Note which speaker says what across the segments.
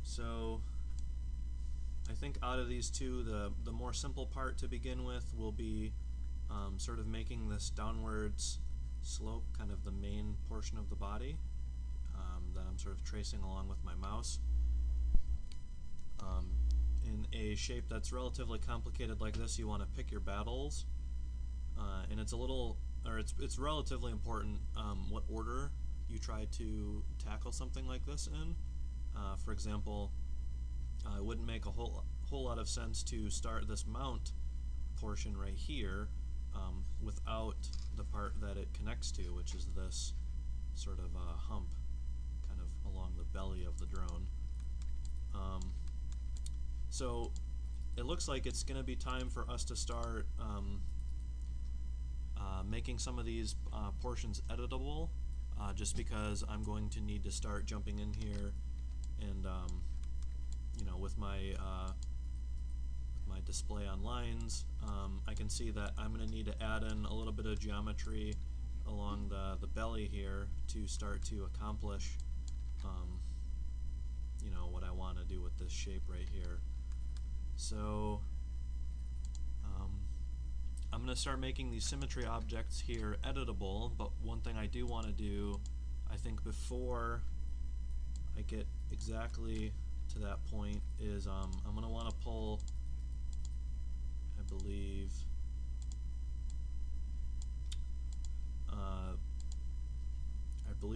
Speaker 1: So I think out of these two, the more simple part to begin with will be sort of making this downwards slope kind of the main portion of the body that I'm sort of tracing along with my mouse. In a shape that's relatively complicated like this, you want to pick your battles, and it's relatively important what order you try to tackle something like this in. For example, it wouldn't make a whole lot of sense to start this mount portion right here without the part that it connects to, which is this sort of hump kind of along the belly of the drone. So it looks like it's going to be time for us to start making some of these portions editable, just because I'm going to need to start jumping in here and with my display on lines, I can see that I'm going to need to add in a little bit of geometry along the belly here to start to accomplish what I want to do with this shape right here. So I'm going to start making these symmetry objects here editable, but one thing I do want to do, I think before I get exactly to that point, is I'm going to want to pull, I believe,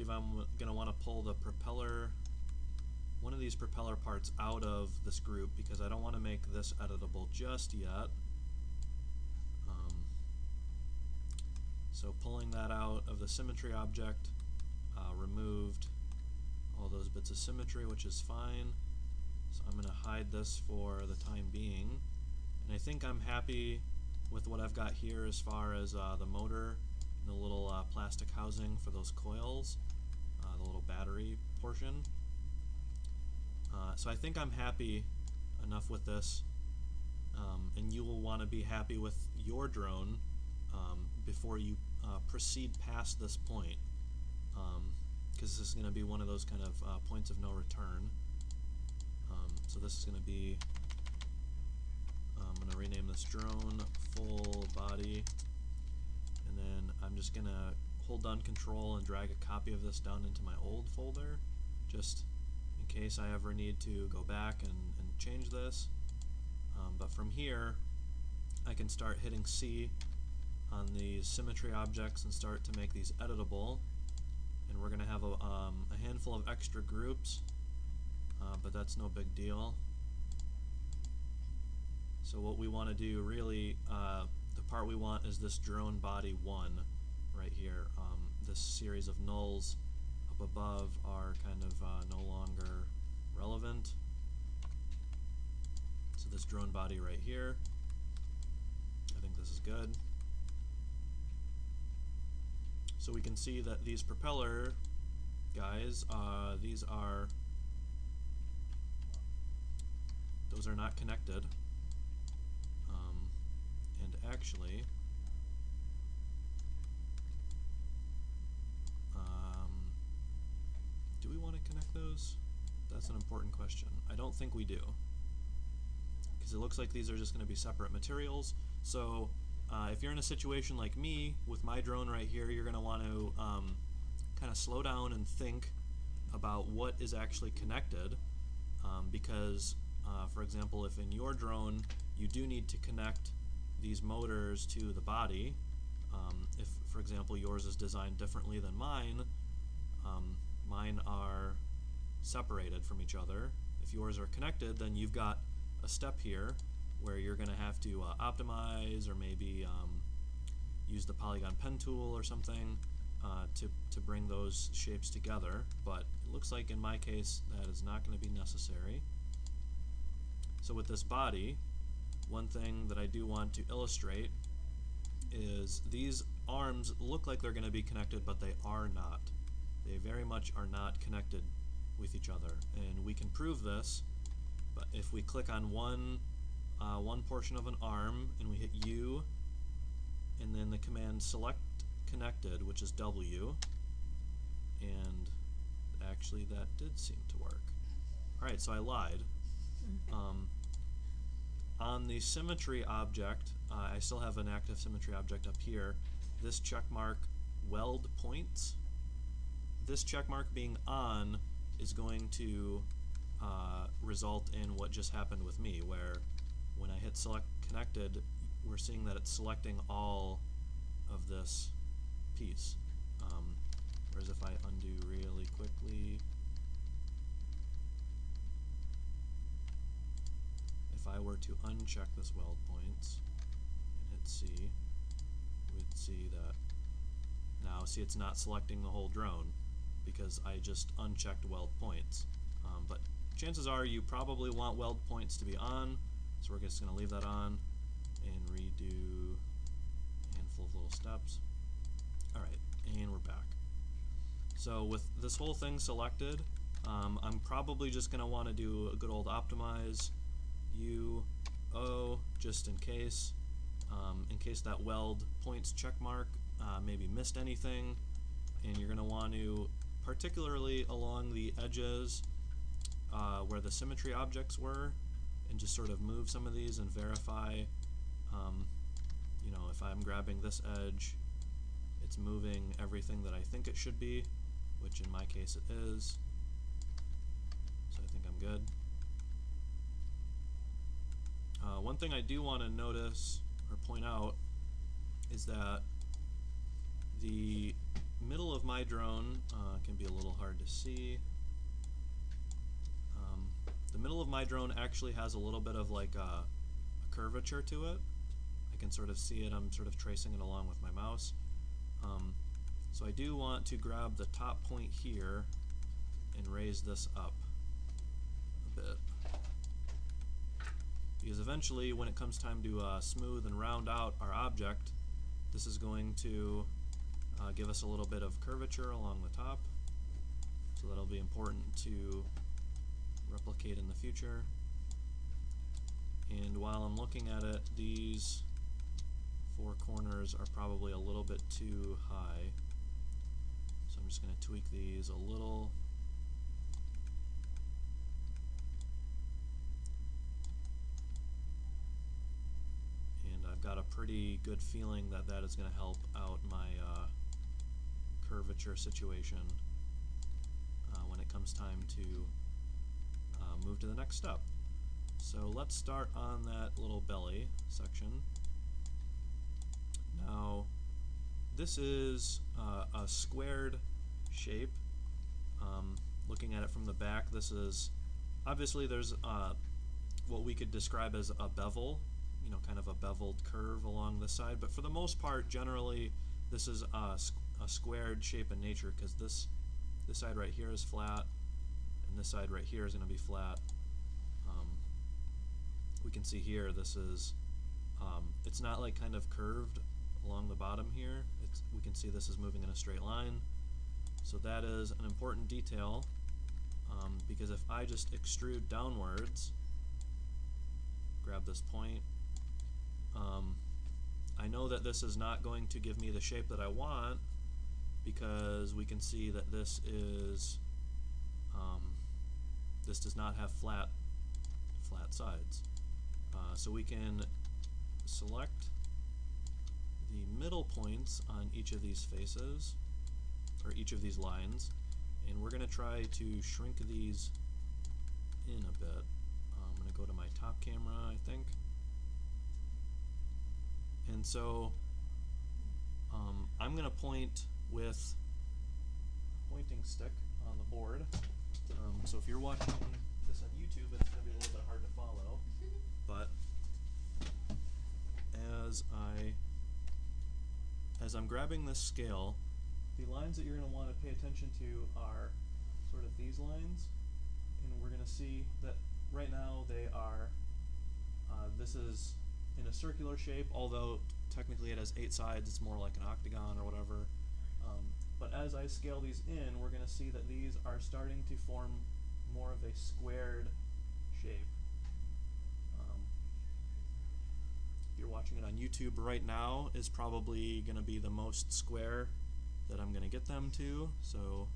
Speaker 1: I'm going to want to pull the propeller, one of these propeller parts out of this group, because I don't want to make this editable just yet. So pulling that out of the symmetry object removed all those bits of symmetry, which is fine. So I'm going to hide this for the time being. And I think I'm happy with what I've got here as far as the motor and the little plastic housing for those coils, the little battery portion. So I think I'm happy enough with this, and you will want to be happy with your drone before you proceed past this point, because this is going to be one of those kind of points of no return. So this is going to be, I'm going to rename this drone full body, and then I'm just going to hold down Control and drag a copy of this down into my old folder, just in case I ever need to go back and change this. But from here, I can start hitting C on these symmetry objects and start to make these editable. And we're going to have a handful of extra groups, but that's no big deal. So what we want to do really, the part we want is this drone body 1 right here. This series of nulls up above are kind of no longer relevant. So this drone body right here, I think this is good. So we can see that these propeller guys, those are not connected. And actually, do we want to connect those? That's an important question. I don't think we do, because it looks like these are just going to be separate materials. So if you're in a situation like me with my drone right here, you're going to want to kind of slow down and think about what is actually connected, because for example, if in your drone you do need to connect these motors to the body, if for example yours is designed differently than mine, mine are separated from each other. If yours are connected, then you've got a step here where you're going to have to optimize, or maybe use the Polygon pen tool or something to bring those shapes together. But it looks like in my case that is not going to be necessary. So with this body, one thing that I do want to illustrate is these arms look like they're going to be connected, but they are not. They very much are not connected with each other, and we can prove this. But if we click on one portion of an arm and we hit U, and then the command select connected, which is W, and actually that did seem to work. Alright, so I lied. On the symmetry object, I still have an active symmetry object up here. This check mark weld points. This check mark being on is going to result in what just happened with me, where when I hit select connected, we're seeing that it's selecting all of this piece. Whereas if I undo really quickly, if I were to uncheck this weld points and hit C, we'd see that now, see, it's not selecting the whole drone because I just unchecked weld points. But chances are you probably want weld points to be on, so we're just going to leave that on and redo a handful of little steps. Alright, and we're back. So with this whole thing selected, I'm probably just going to want to do a good old optimize U, O, just in case that weld points check mark maybe missed anything, and you're going to want to, particularly along the edges where the symmetry objects were, and just sort of move some of these and verify, you know, if I'm grabbing this edge, it's moving everything that I think it should be, which in my case it is, so I think I'm good. One thing I do want to notice or point out is that the middle of my drone can be a little hard to see. The middle of my drone actually has a little bit of like a curvature to it. I can sort of see it. I'm sort of tracing it along with my mouse. So I do want to grab the top point here and raise this up a bit. Because eventually, when it comes time to smooth and round out our object, this is going to give us a little bit of curvature along the top. So that'll be important to replicate in the future. And while I'm looking at it, these four corners are probably a little bit too high. So I'm just going to tweak these a little. And I've got a pretty good feeling that that is going to help out my curvature situation when it comes time to move to the next step. So let's start on that little belly section. Now, this is a squared shape. Looking at it from the back, this is obviously there's what we could describe as a bevel, you know, kind of a beveled curve along this side. But for the most part, generally, this is a squared shape in nature, because this side right here is flat, and this side right here is going to be flat. We can see here this is it's not like kind of curved along the bottom here. We can see this is moving in a straight line. So that is an important detail, because if I just extrude downwards, grab this point, I know that this is not going to give me the shape that I want, because we can see that this is this does not have flat sides. So we can select the middle points on each of these faces, or each of these lines, and we're going to try to shrink these in a bit. I'm going to go to my top camera, I think. And so I'm going to point with a pointing stick on the board. So if you're watching this on YouTube, it's going to be a little bit hard to follow. But as I'm grabbing this scale, the lines that you're going to want to pay attention to are sort of these lines, and we're going to see that right now they are, this is in a circular shape, although technically it has 8 sides, it's more like an octagon or whatever. But as I scale these in, we're going to see that these are starting to form more of a squared shape. If you're watching it on YouTube right now, is probably going to be the most square that I'm going to get them to. So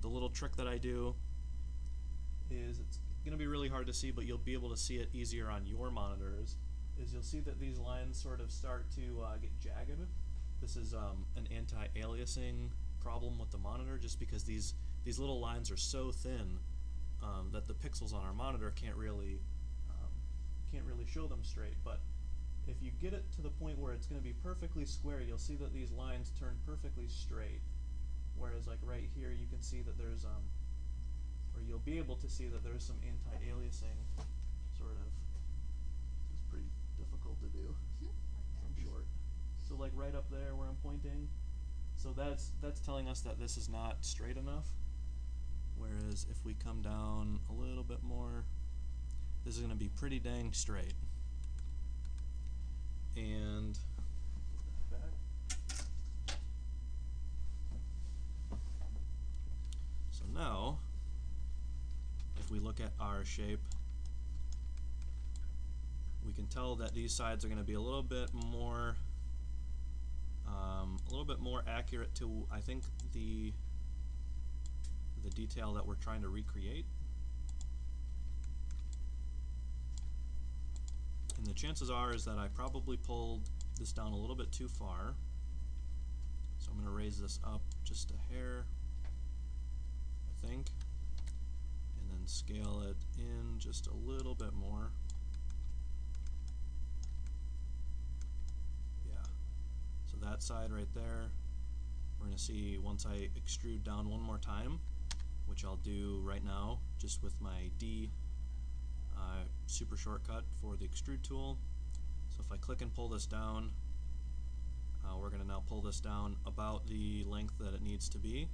Speaker 1: the little trick that I do is, it's going to be really hard to see, but you'll be able to see it easier on your monitors, is you'll see that these lines sort of start to get jagged. This is an anti-aliasing problem with the monitor, just because these little lines are so thin that the pixels on our monitor can't really show them straight. But if you get it to the point where it's going to be perfectly square, you'll see that these lines turn perfectly straight. Whereas like right here, you can see that there's or you'll be able to see that there's some anti-aliasing sort of. It's pretty difficult to do. I'm short. So like right up there where I'm pointing, so that's telling us that this is not straight enough. Whereas if we come down a little bit more, this is going to be pretty dang straight. And so now, if we look at our shape, we can tell that these sides are going to be a little bit more accurate to, I think, the detail that we're trying to recreate. And the chances are is that I probably pulled this down a little bit too far. So I'm going to raise this up just a hair, I think, and then scale it in just a little bit more. Yeah. So that side right there, we're going to see once I extrude down one more time, which I'll do right now just with my D super shortcut for the extrude tool. So if I click and pull this down, we're going to now pull this down about the length that it needs to be.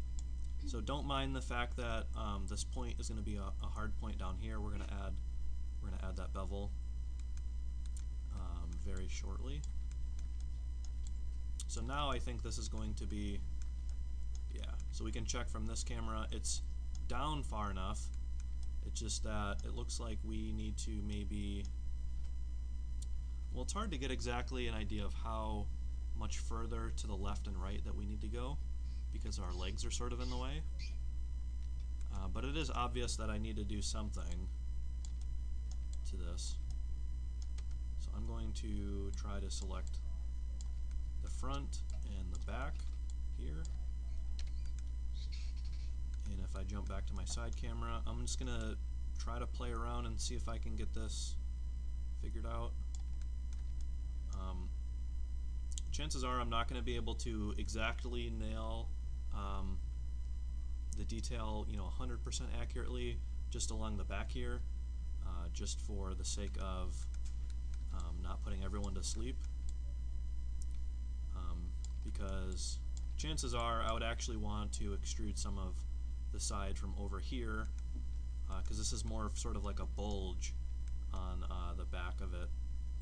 Speaker 1: So don't mind the fact that this point is going to be a hard point down here. We're going to add that bevel very shortly. So now I think this is going to be, yeah. So we can check from this camera. It's down far enough. It's just that it looks like we need to maybe, well, it's hard to get exactly an idea of how much further to the left and right that we need to go because our legs are sort of in the way. But it is obvious that I need to do something to this. So I'm going to try to select the front and the back here. And if I jump back to my side camera, I'm just going to try to play around and see if I can get this figured out. Chances are I'm not going to be able to exactly nail the detail, 100% accurately just along the back here, just for the sake of not putting everyone to sleep. Because chances are I would actually want to extrude some of the side from over here, because this is more of sort of like a bulge on the back of it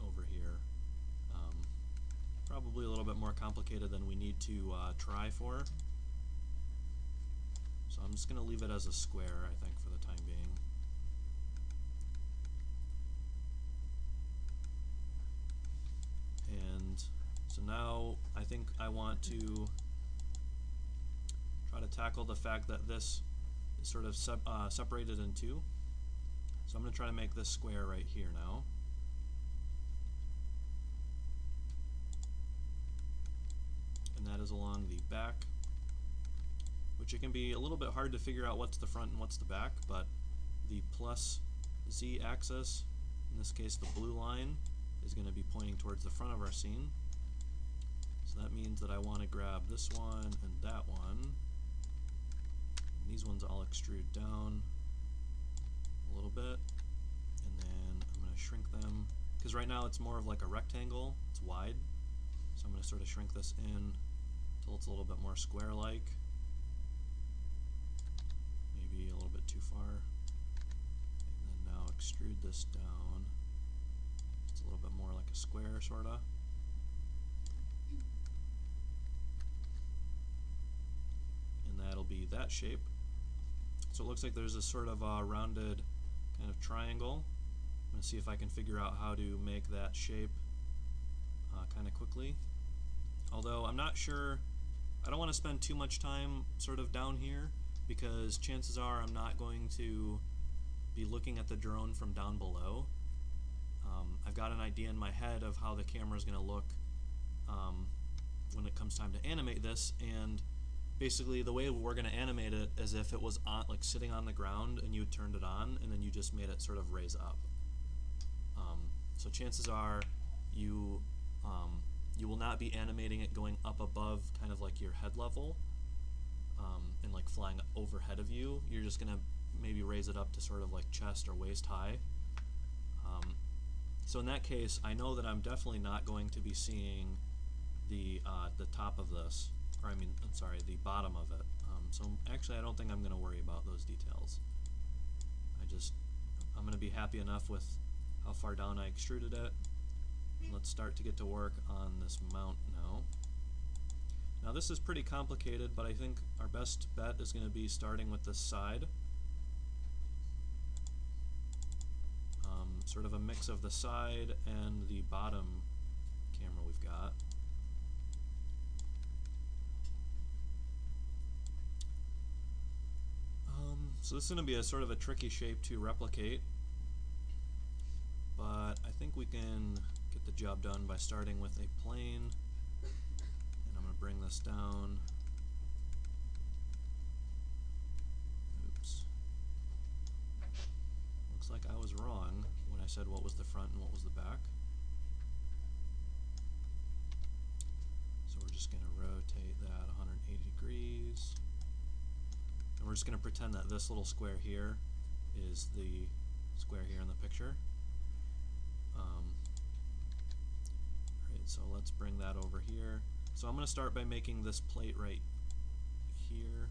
Speaker 1: over here. Probably a little bit more complicated than we need to try for. So I'm just going to leave it as a square, I think, for the time being. And so now I think I want to try to tackle the fact that this is sort of separated in two. So I'm going to try to make this square right here now. And that is along the back, which it can be a little bit hard to figure out what's the front and what's the back, but the plus Z axis, in this case the blue line, is going to be pointing towards the front of our scene. So that means that I want to grab this one and that one. And these ones I'll extrude down a little bit, and then I'm going to shrink them, because right now it's more of like a rectangle, it's wide. So I'm going to sort of shrink this in until it's a little bit more square-like. Maybe a little bit too far. And then now extrude this down. It's a little bit more like a square, sort of. And that'll be that shape. So it looks like there's this sort of rounded kind of triangle. I'm going to see if I can figure out how to make that shape kind of quickly. Although I'm not sure, I don't want to spend too much time sort of down here, because chances are I'm not going to be looking at the drone from down below. I've got an idea in my head of how the camera is going to look when it comes time to animate this, and basically the way we're going to animate it is if it was on, like sitting on the ground and you turned it on and then you just made it sort of raise up. So chances are you will not be animating it going up above kind of like your head level and like flying overhead of you. You're just going to maybe raise it up to sort of like chest or waist high. So in that case, I know that I'm definitely not going to be seeing the top of this, or I'm sorry, the bottom of it. So actually I don't think I'm going to worry about those details. I'm going to be happy enough with how far down I extruded it. And let's start to get to work on this mount now. Now this is pretty complicated, but I think our best bet is going to be starting with this side. Sort of a mix of the side and the bottom camera we've got. So this is going to be a sort of a tricky shape to replicate, but I think we can get the job done by starting with a plane, and I'm going to bring this down. Oops. Looks like I was wrong when I said what was the front and what was the back. So we're just going to rotate that 180 degrees. And we're just going to pretend that this little square here is the square here in the picture. Alright, so let's bring that over here. So I'm going to start by making this plate right here.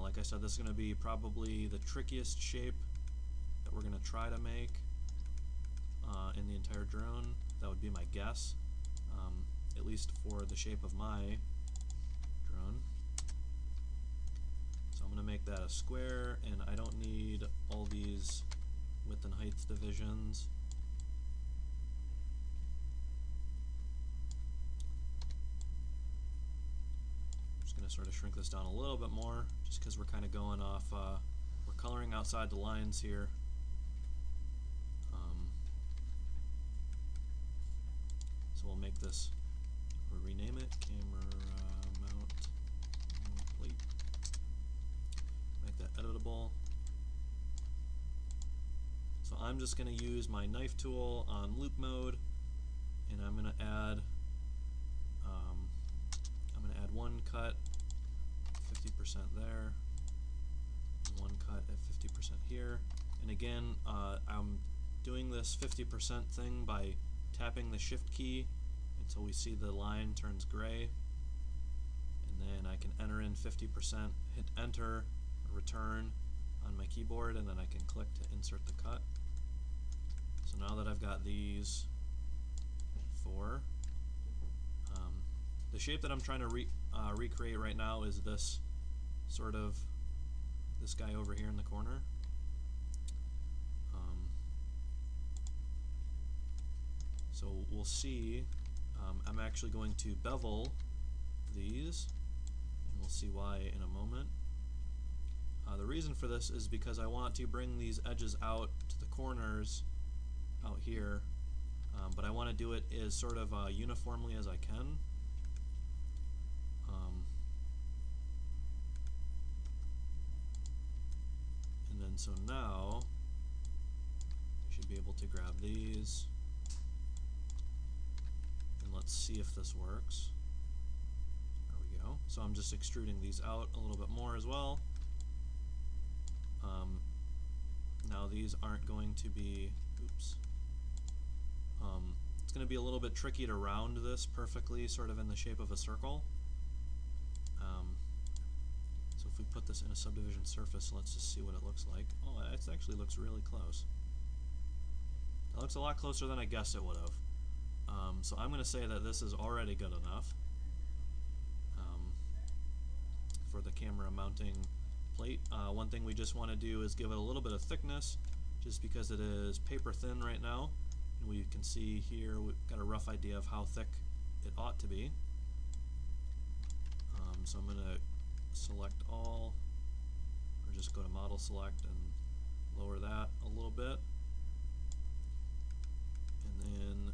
Speaker 1: Like I said, this is going to be probably the trickiest shape that we're going to try to make in the entire drone. That would be my guess, at least for the shape of my drone. So I'm going to make that a square, and I don't need all these width and height divisions. Going to sort of shrink this down a little bit more, just because we're kind of going off, we're coloring outside the lines here. So we'll make this, or rename it, camera mount plate. Make that editable. So I'm just going to use my knife tool on loop mode, and I'm going to add one cut, 50% there, and one cut at 50% here. And again, I'm doing this 50% thing by tapping the shift key until we see the line turns gray, and then I can enter in 50%, hit enter, or return on my keyboard, and then I can click to insert the cut. So now that I've got these four, the shape that I'm trying to recreate right now is this sort of, this guy over here in the corner. So we'll see, I'm actually going to bevel these, and we'll see why in a moment. The reason for this is because I want to bring these edges out to the corners out here, but I want to do it as sort of uniformly as I can. And then so now I should be able to grab these, and let's see if this works. There we go. So I'm just extruding these out a little bit more as well. Now these aren't going to be, oops, it's going to be a little bit tricky to round this perfectly sort of in the shape of a circle. So if we put this in a subdivision surface, let's just see what it looks like. Oh, it actually looks really close. It looks a lot closer than I guessed it would have. So I'm going to say that this is already good enough for the camera mounting plate. One thing we just want to do is give it a little bit of thickness, just because it is paper thin right now, and we can see here we've got a rough idea of how thick it ought to be. So I'm going to select all, just go to model select and lower that a little bit. And then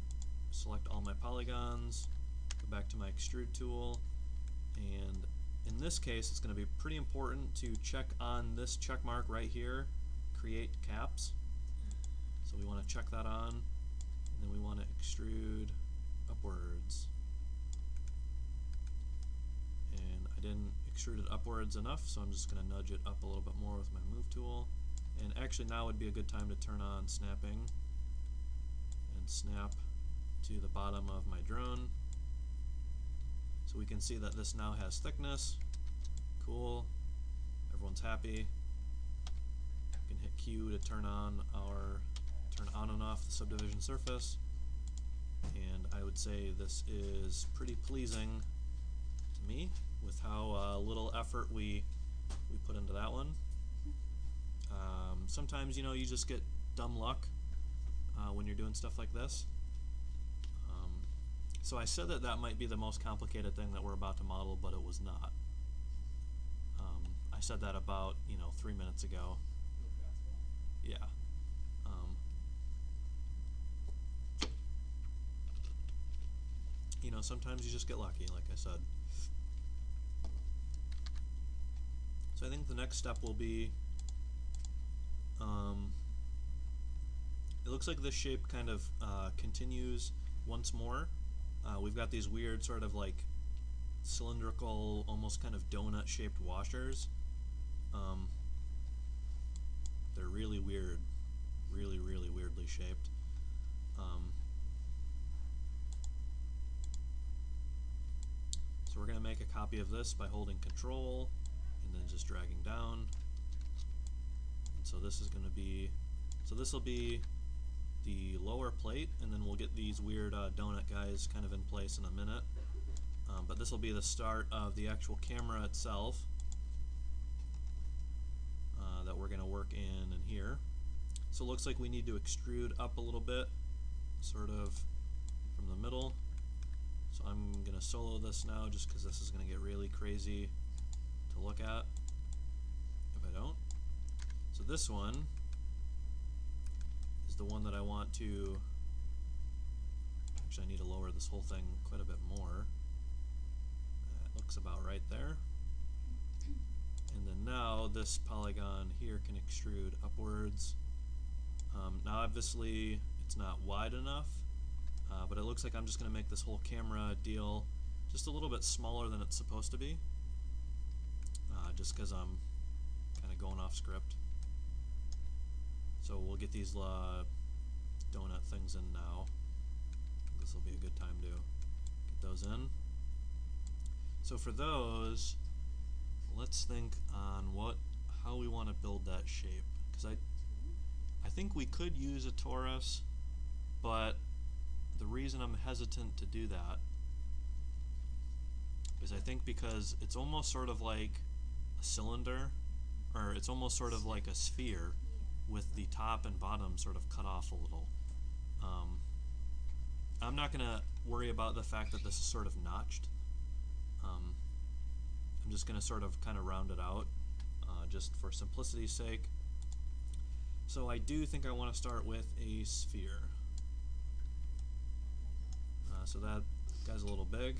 Speaker 1: select all my polygons, go back to my extrude tool, and in this case it's going to be pretty important to check on this check mark right here, create caps. So we want to check that on, and then we want to extrude upwards. And I didn't extrude it upwards enough, so I'm just going to nudge it up a little bit more with my move tool. And actually now would be a good time to turn on snapping and snap to the bottom of my drone. So we can see that this now has thickness. Cool. Everyone's happy. We can hit Q to turn on and off the subdivision surface. And I would say this is pretty pleasing to me with how little effort we put into that one. Sometimes, you know, you just get dumb luck when you're doing stuff like this. So I said that might be the most complicated thing that we're about to model, but it was not. I said that about, 3 minutes ago. Yeah. Sometimes you just get lucky, like I said. So I think the next step will be, it looks like this shape kind of continues once more. We've got these weird sort of like cylindrical, almost kind of donut shaped washers. They're really weird, really weirdly shaped. So we're going to make a copy of this by holding Control and then just dragging down. And so this is going to be, so this will be the lower plate, and then we'll get these weird donut guys kind of in place in a minute. But this will be the start of the actual camera itself that we're going to work in here. So it looks like we need to extrude up a little bit, sort of from the middle. So I'm going to solo this now just because this is going to get really crazy to look at if I don't. So this one is the one that I want to, actually I need to lower this whole thing quite a bit more. That looks about right there. And then now this polygon here can extrude upwards. Now obviously it's not wide enough, but it looks like I'm just going to make this whole camera deal just a little bit smaller than it's supposed to be, just because I'm kind of going off script. So we'll get these donut things in now. This will be a good time to get those in. So for those, let's think on how we want to build that shape, because I think we could use a torus, but the reason I'm hesitant to do that is I think because it's almost sort of like a cylinder, or it's almost sort of like a sphere with the top and bottom sort of cut off a little. I'm not going to worry about the fact that this is sort of notched. I'm just going to sort of kind of round it out just for simplicity's sake. So I do think I want to start with a sphere. So that guy's a little big.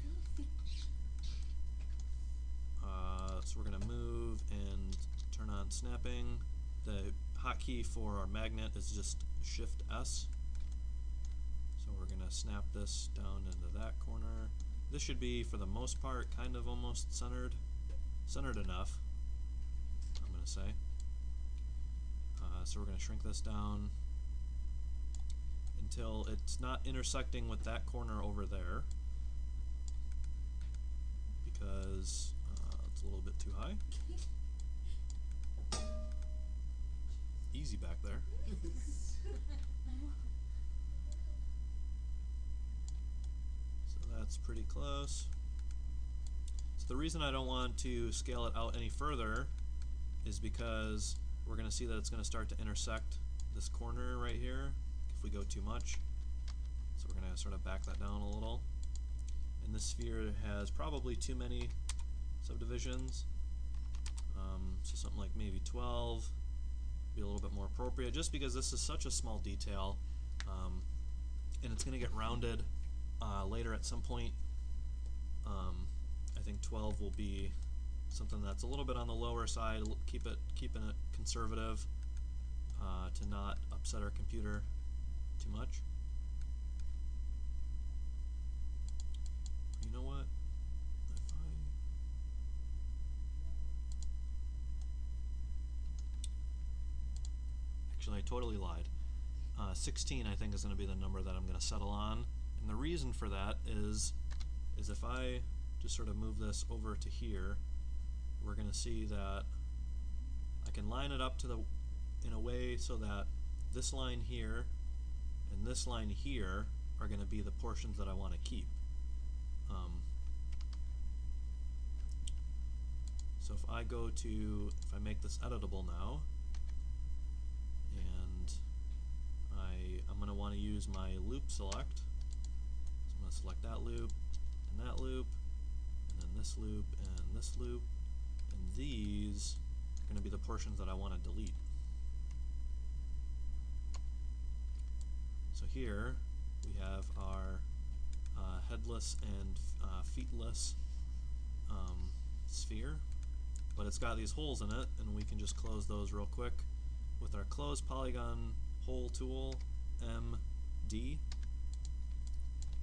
Speaker 1: So we're going to move and turn on snapping. The hotkey for our magnet is just Shift S. So we're going to snap this down into that corner. This should be, for the most part, kind of almost centered enough, I'm going to say. So we're going to shrink this down until it's not intersecting with that corner over there, because it's a little bit too high. Easy back there. So that's pretty close. So the reason I don't want to scale it out any further is because we're going to see that it's going to start to intersect this corner right here if we go too much. So we're going to sort of back that down a little. And this sphere has probably too many subdivisions. So something like maybe 12 be a little bit more appropriate, just because this is such a small detail, and it's going to get rounded later at some point. I think 12 will be something that's a little bit on the lower side, keeping it conservative to not upset our computer too much. You know what? Actually, I totally lied. 16, I think, is going to be the number that I'm going to settle on, and the reason for that is if I just sort of move this over to here, we're going to see that I can line it up to in a way so that this line here and this line here are going to be the portions that I want to keep. So if I make this editable now, and I'm going to want to use my loop select. So I'm going to select that loop, and then this loop, and this loop, and these are going to be the portions that I want to delete. So here we have our headless and feetless sphere, but it's got these holes in it, and we can just close those real quick with our close polygon hole tool, MD.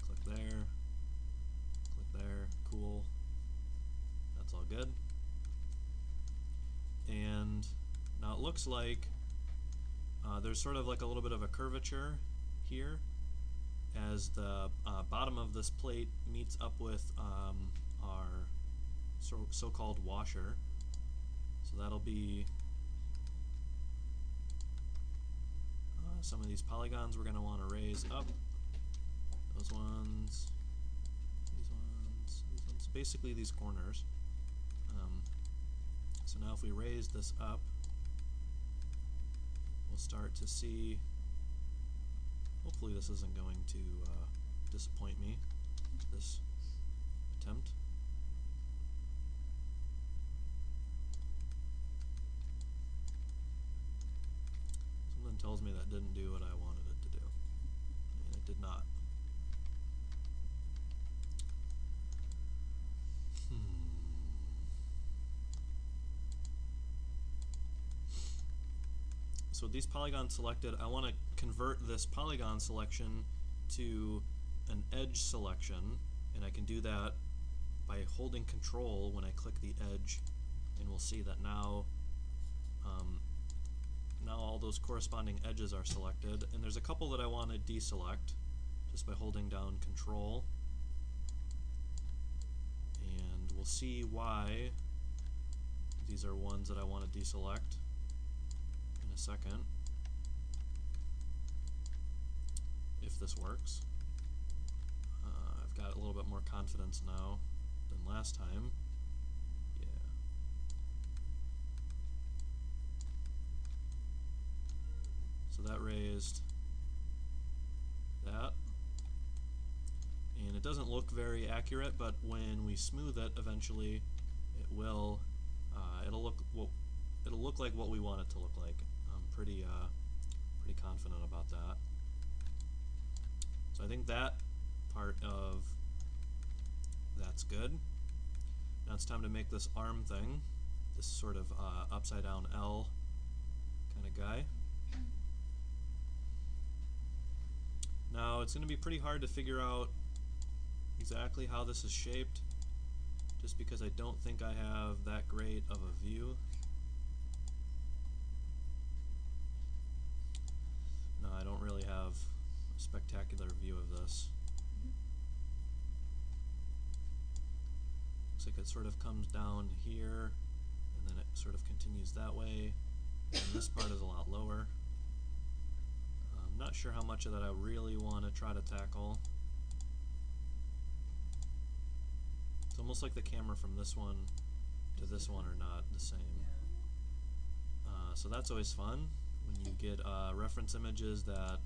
Speaker 1: Click there, cool. That's all good. And now it looks like there's sort of like a little bit of a curvature here as the bottom of this plate meets up with our so-called washer. So that'll be some of these polygons we're going to want to raise up. Those ones, these ones, basically these corners. So now if we raise this up, we'll start to see, hopefully this isn't going to disappoint me, this attempt. Something tells me that didn't do what I wanted it to do, and it did not. So with these polygons selected, I want to convert this polygon selection to an edge selection, and I can do that by holding Control when I click the edge, and we'll see that now all those corresponding edges are selected, and there's a couple that I want to deselect just by holding down Control, and we'll see why these are ones that I want to deselect in a second, if this works. I've got a little bit more confidence now than last time. Yeah. So that raised that, and it doesn't look very accurate, but when we smooth it eventually, it will it'll look like what we want it to look like. I'm pretty confident about that. So I think that part of that's good. Now it's time to make this arm thing, this sort of upside down L kind of guy. Now it's going to be pretty hard to figure out exactly how this is shaped, just because I don't think I have that great of a view. No, I don't really have a spectacular view of this. Looks like it sort of comes down here, and then it sort of continues that way, and this part is a lot lower. I'm not sure how much of that I really want to try to tackle. It's almost like the camera from this one to this one are not the same. So that's always fun when you get reference images that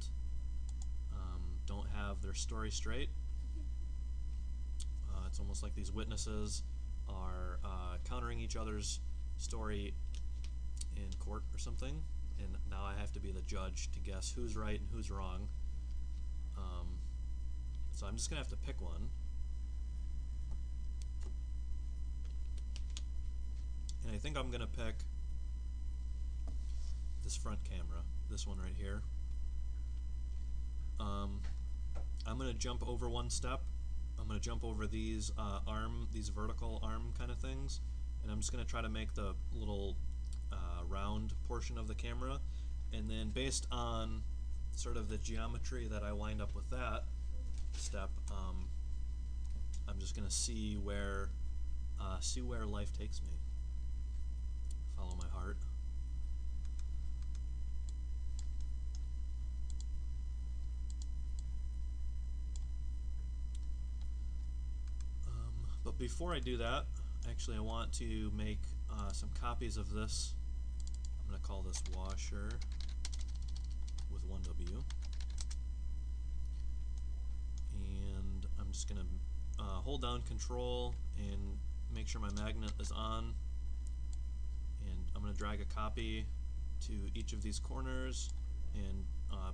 Speaker 1: don't have their story straight. It's almost like these witnesses are countering each other's story something, and now I have to be the judge to guess who's right and who's wrong. So I'm just going to have to pick one. And I think I'm going to pick this front camera, this one right here. I'm going to jump over one step. I'm going to jump over these these vertical arm kind of things, and I'm just going to try to make the little round portion of the camera, and then based on sort of the geometry that I wind up with that step, I'm just going to see where life takes me. Follow my heart. But before I do that, actually I want to make some copies of this. I'm going to call this washer with 1W. And I'm just going to hold down Control and make sure my magnet is on. And I'm going to drag a copy to each of these corners. And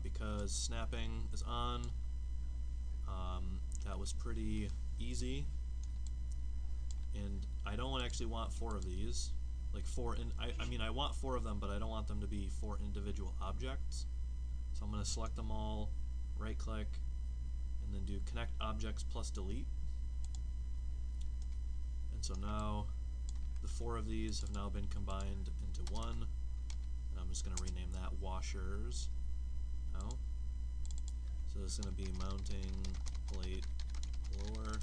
Speaker 1: because snapping is on, that was pretty easy. And I don't actually want 4 of these, like I mean I want 4 of them, but I don't want them to be 4 individual objects. So I'm going to select them all, right click, and then do connect objects plus delete. And so now the 4 of these have now been combined into one, and I'm just going to rename that washers now. So this is going to be mounting plate lower.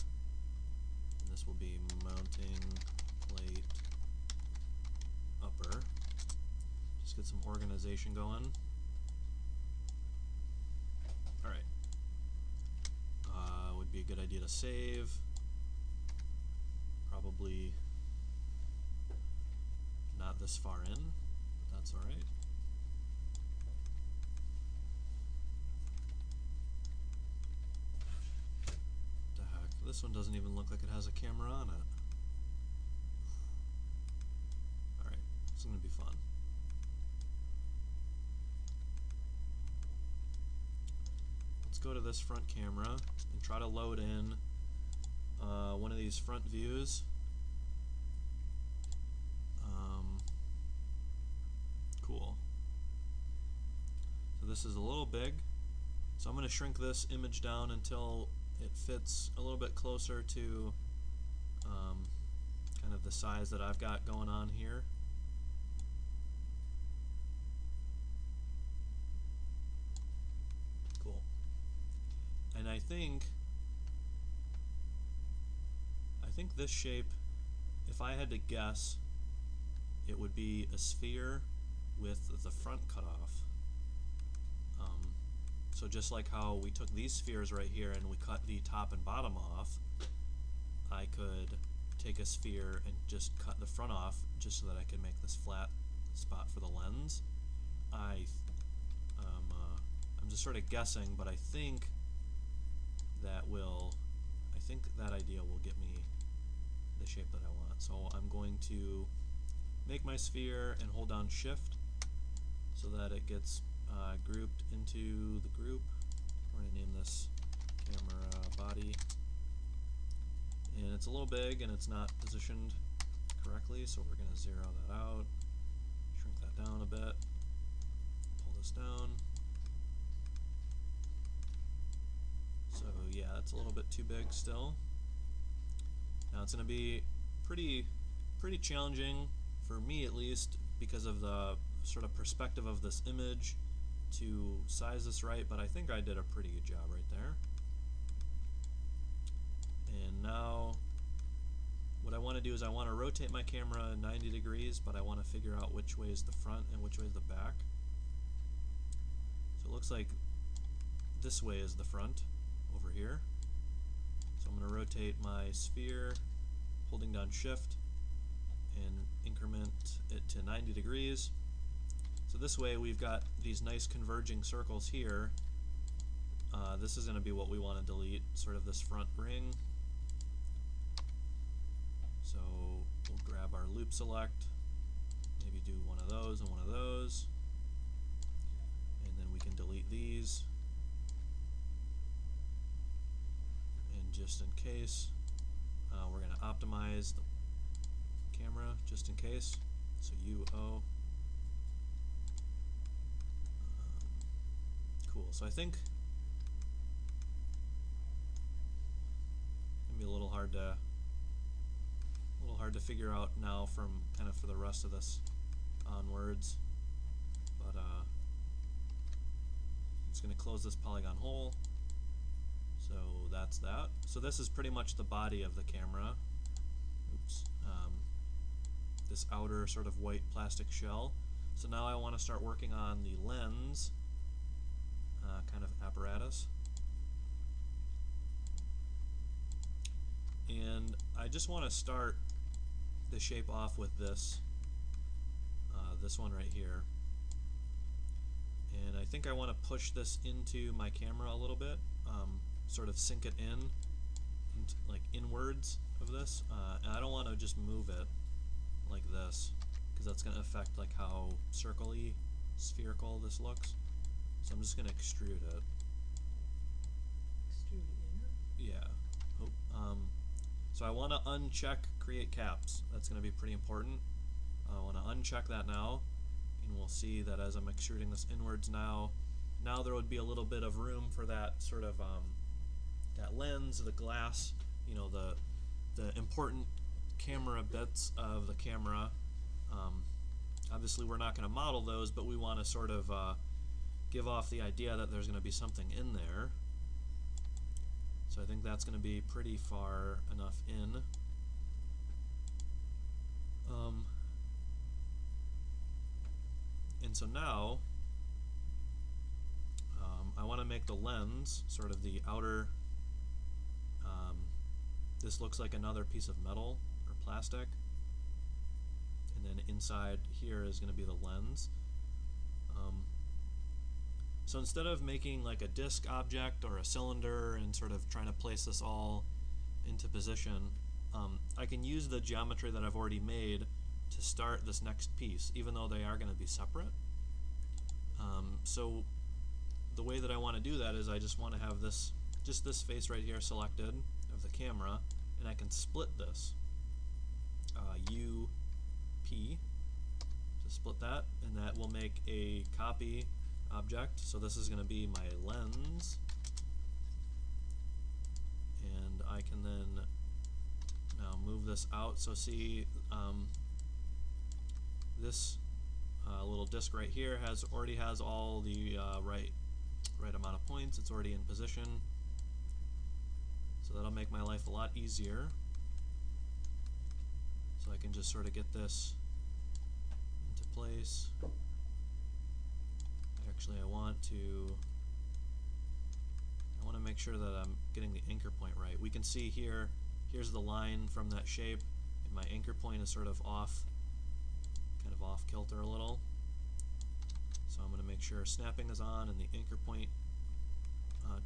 Speaker 1: This will be mounting plate upper. Just get some organization going. Alright. Would be a good idea to save. Probably not this far in, but that's alright. This one doesn't even look like it has a camera on it. Alright, this is going to be fun. Let's go to this front camera and try to load in one of these front views. Cool. So this is a little big, so I'm going to shrink this image down until it fits a little bit closer to kind of the size that I've got going on here. Cool. And I think this shape, if I had to guess, it would be a sphere with the front cut off. So just like how we took these spheres right here and we cut the top and bottom off, I could take a sphere and just cut the front off just so that I could make this flat spot for the lens. I'm just sort of guessing, but I think that idea will get me the shape that I want. So I'm going to make my sphere and hold down Shift so that it gets grouped into the group. We're going to name this camera body. And it's a little big and it's not positioned correctly, so we're going to zero that out, shrink that down a bit, pull this down. So yeah, that's a little bit too big still. Now it's going to be pretty challenging, for me at least, because of the sort of perspective of this image, to size this right, but I think I did a pretty good job right there. And now what I want to do is I want to rotate my camera 90 degrees, but I want to figure out which way is the front and which way is the back. So it looks like this way is the front over here. So I'm going to rotate my sphere, holding down Shift, and increment it to 90 degrees. So this way we've got these nice converging circles here. This is going to be what we want to delete, sort of this front ring. So we'll grab our loop select, maybe do one of those and one of those. just in case, we're going to optimize the camera just in case. So UO. Cool. So I think it's gonna be a little hard to figure out now from kind of for the rest of this onwards, but I'm just going to close this polygon hole. So that's that. So this is pretty much the body of the camera. Oops. This outer sort of white plastic shell. So now I want to start working on the lens kind of apparatus. And I just want to start the shape off with this one right here. And I think I want to push this into my camera a little bit, sort of sink it in, like inwards of this. And I don't want to just move it like this, because that's going to affect like how circle-y, spherical this looks. So I'm just going to extrude it.
Speaker 2: Extrude inner?
Speaker 1: Yeah. Oh, so I want to uncheck create caps. That's going to be pretty important. I want to uncheck that now, and we'll see that as I'm extruding this inwards now there would be a little bit of room for that sort of that lens, the glass, you know, the important camera bits of the camera. Obviously we're not going to model those, but we want to sort of give off the idea that there's going to be something in there. So I think that's going to be pretty far enough in. And so now I want to make the lens sort of the outer, this looks like another piece of metal or plastic, and then inside here is going to be the lens. So instead of making like a disk object or a cylinder and sort of trying to place this all into position, I can use the geometry that I've already made to start this next piece, even though they are going to be separate. So the way that I want to do that is I just want to have this, just this face right here selected of the camera, and I can split this UP to split that, and that will make a copy object. So this is going to be my lens, and I can then now move this out. So see, this little disc right here already has all the right amount of points. It's already in position, so that'll make my life a lot easier. So I can just sort of get this into place. Actually, I want to make sure that I'm getting the anchor point right. We can see here, here's the line from that shape, and my anchor point is sort of off, kind of off kilter a little. So I'm going to make sure snapping is on and the anchor point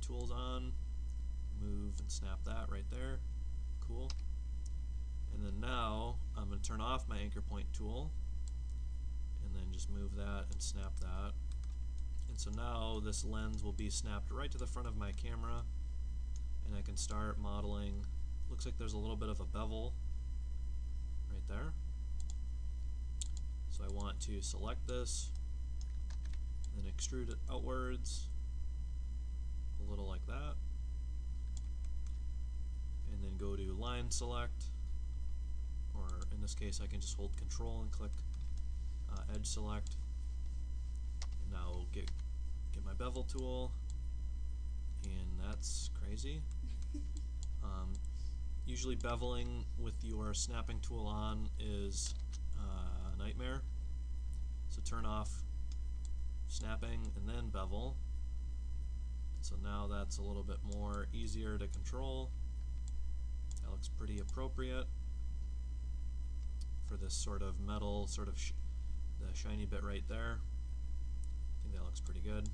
Speaker 1: tool's on. Move and snap that right there. Cool. And then now I'm going to turn off my anchor point tool, and then just move that and snap that. And so now this lens will be snapped right to the front of my camera, and I can start modeling. Looks like there's a little bit of a bevel right there. So I want to select this, then extrude it outwards a little like that, and then go to line select, or in this case I can just hold control and click edge select. And now get my bevel tool, and that's crazy. Usually beveling with your snapping tool on is a nightmare. So turn off snapping and then bevel. So now that's a little bit more easier to control. That looks pretty appropriate for this sort of metal, sort of the shiny bit right there. I think that looks pretty good.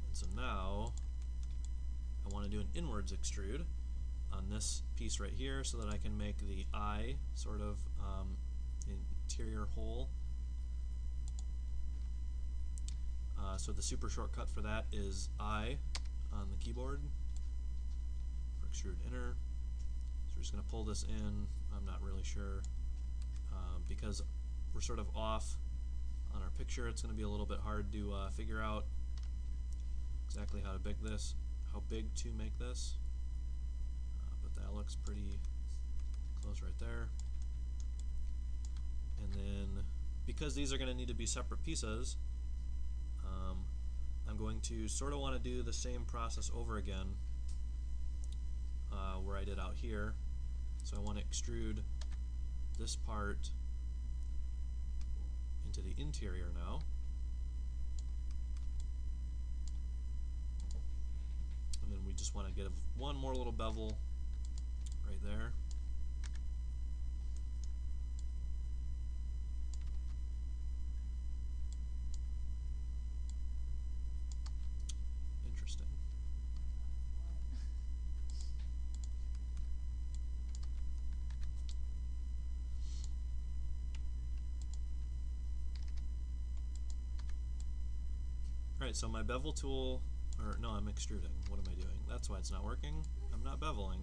Speaker 1: And so now I want to do an inwards extrude on this piece right here so that I can make the eye sort of interior hole. So the super shortcut for that is I on the keyboard. extrude inner. So we're just going to pull this in. I'm not really sure because we're sort of off on our picture. It's going to be a little bit hard to figure out exactly how big to make this, but that looks pretty close right there. And then because these are going to need to be separate pieces, I'm going to sort of want to do the same process over again where I did out here. So I want to extrude this part into the interior now. And then we just want to give one more little bevel right there. Interesting. Alright, so my bevel tool, or no, I'm extruding. What am I doing? That's why it's not working. I'm not beveling.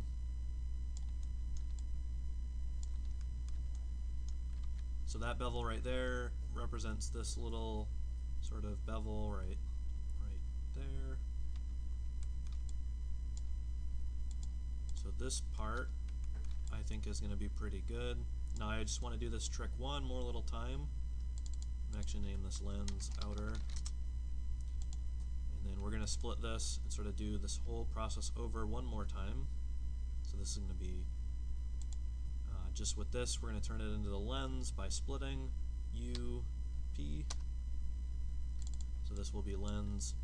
Speaker 1: So that bevel right there represents this little sort of bevel right there. So this part I think is going to be pretty good. Now I just want to do this trick one more little time. I'm actually name this lens outer. And then we're going to split this and sort of do this whole process over one more time. So this is going to be just with this, we're going to turn it into the lens by splitting U, P. So this will be lens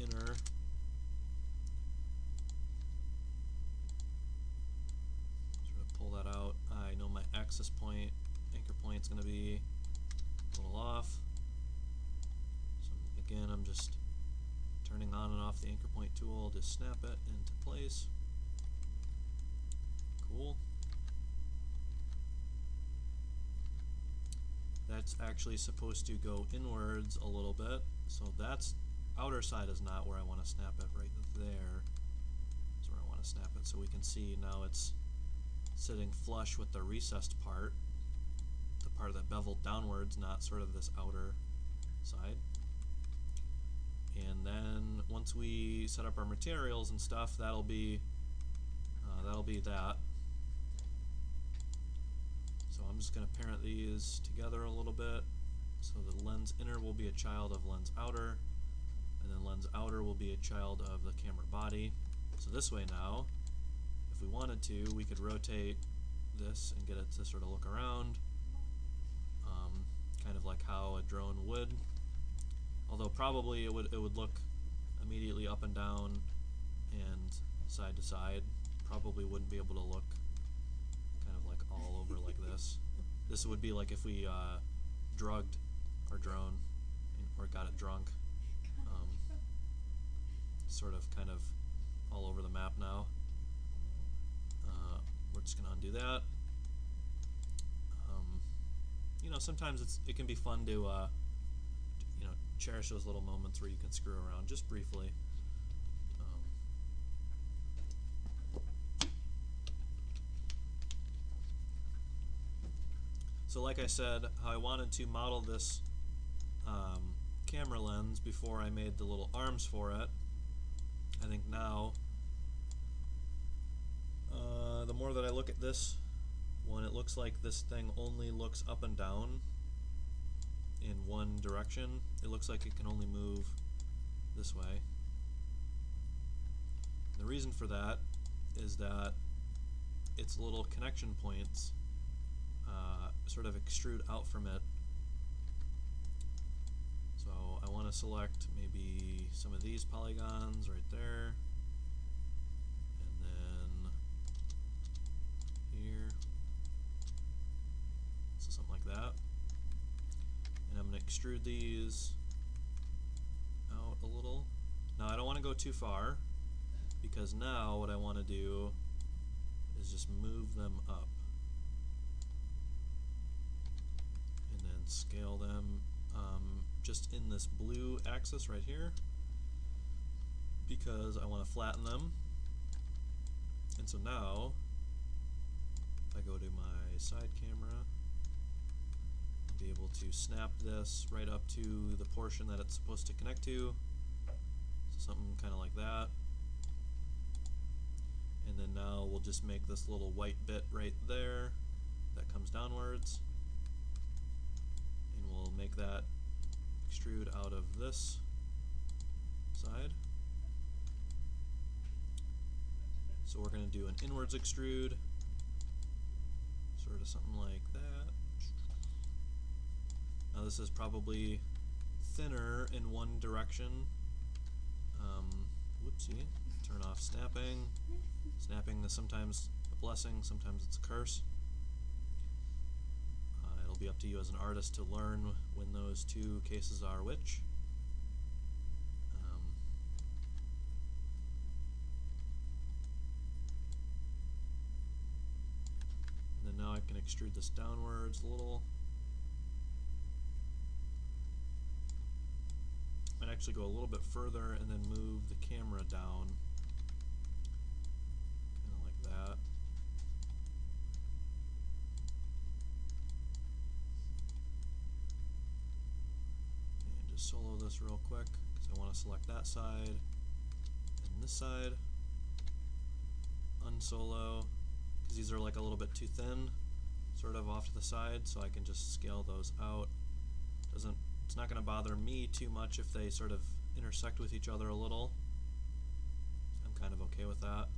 Speaker 1: inner. Sort of pull that out. I know my axis point, anchor point is going to be a little off. So again, I'm just turning on and off the anchor point tool to snap it into place. Cool. That's actually supposed to go inwards a little bit, so that's outer side is not where I want to snap it. Right there is where I want to snap it, so we can see now it's sitting flush with the recessed part, the part that beveled downwards, not sort of this outer side. And then once we set up our materials and stuff, that'll be that. So I'm just going to parent these together a little bit. So the lens inner will be a child of lens outer, and then lens outer will be a child of the camera body. So this way now, if we wanted to, we could rotate this and get it to sort of look around, kind of like how a drone would. Although probably it would look immediately up and down and side to side. Probably wouldn't be able to look kind of like all over like this. This would be like if we drugged our drone or got it drunk. Sort of kind of all over the map now. We're just going to undo that. You know, sometimes it can be fun to you know, cherish those little moments where you can screw around just briefly. So like I said, how I wanted to model this camera lens before I made the little arms for it, I think now the more that I look at this one, it looks like this thing only looks up and down in one direction. It looks like it can only move this way. The reason for that is that its little connection points sort of extrude out from it. So I want to select maybe some of these polygons right there, and then here, so something like that. And I'm going to extrude these out a little. Now I don't want to go too far, because now what I want to do is just move them up and then scale them just in this blue axis right here, because I want to flatten them. And so now, if I go to my side camera, I'll be able to snap this right up to the portion that it's supposed to connect to. So something kind of like that. And then now we'll just make this little white bit right there that comes downwards. And we'll make that extrude out of this side. So we're going to do an inwards extrude, sort of something like that. Now this is probably thinner in one direction. Whoopsie, turn off snapping. Snapping is sometimes a blessing, sometimes it's a curse. It'll be up to you as an artist to learn when those two cases are which. And then now I can extrude this downwards a little. I'd actually go a little bit further and then move the camera down, kind of like that. And just solo this real quick because I want to select that side and this side. Unsolo because these are like a little bit too thin, sort of off to the side, so I can just scale those out. It's not going to bother me too much if they sort of intersect with each other a little. I'm kind of okay with that.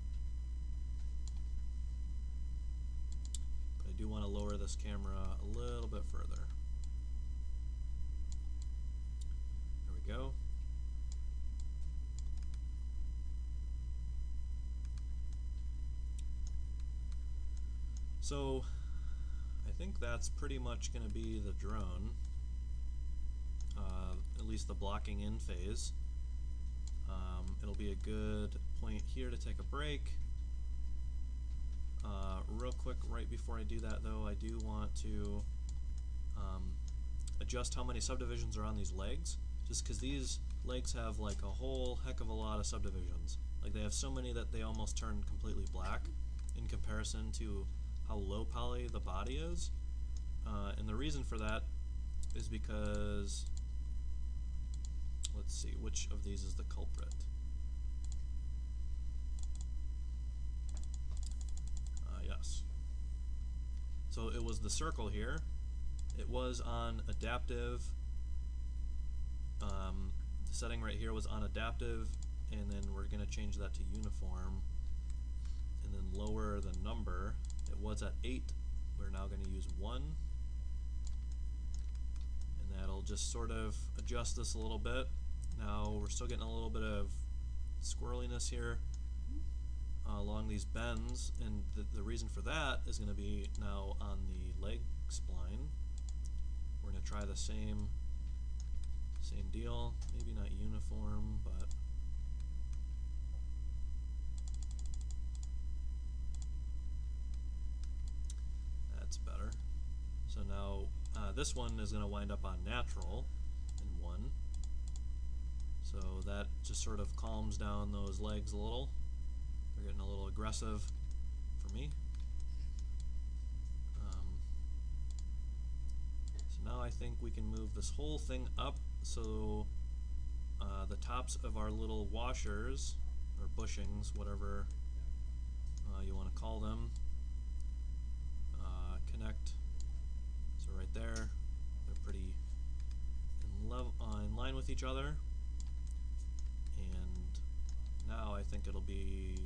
Speaker 1: But I do want to lower this camera a little bit further. There we go. So I think that's pretty much going to be the drone. At least the blocking in phase. It'll be a good point here to take a break. Real quick, right before I do that though, I do want to adjust how many subdivisions are on these legs, just because these legs have like a whole heck of a lot of subdivisions. Like they have so many that they almost turn completely black in comparison to how low poly the body is. And the reason for that is because, let's see, which of these is the culprit? Yes. So it was the circle here. It was on adaptive. The setting right here was on adaptive, and then we're going to change that to uniform, and then lower the number. It was at 8. We're now going to use 1. And that'll just sort of adjust this a little bit. Now we're still getting a little bit of squirreliness here along these bends, and the reason for that is going to be now on the leg spline. We're going to try the same deal, maybe not uniform, but that's better. So now this one is going to wind up on natural in 1. So that just sort of calms down those legs a little. They're getting a little aggressive for me. So now I think we can move this whole thing up so the tops of our little washers, or bushings, whatever you want to call them, connect. So right there, they're pretty in line with each other. And now I think it'll be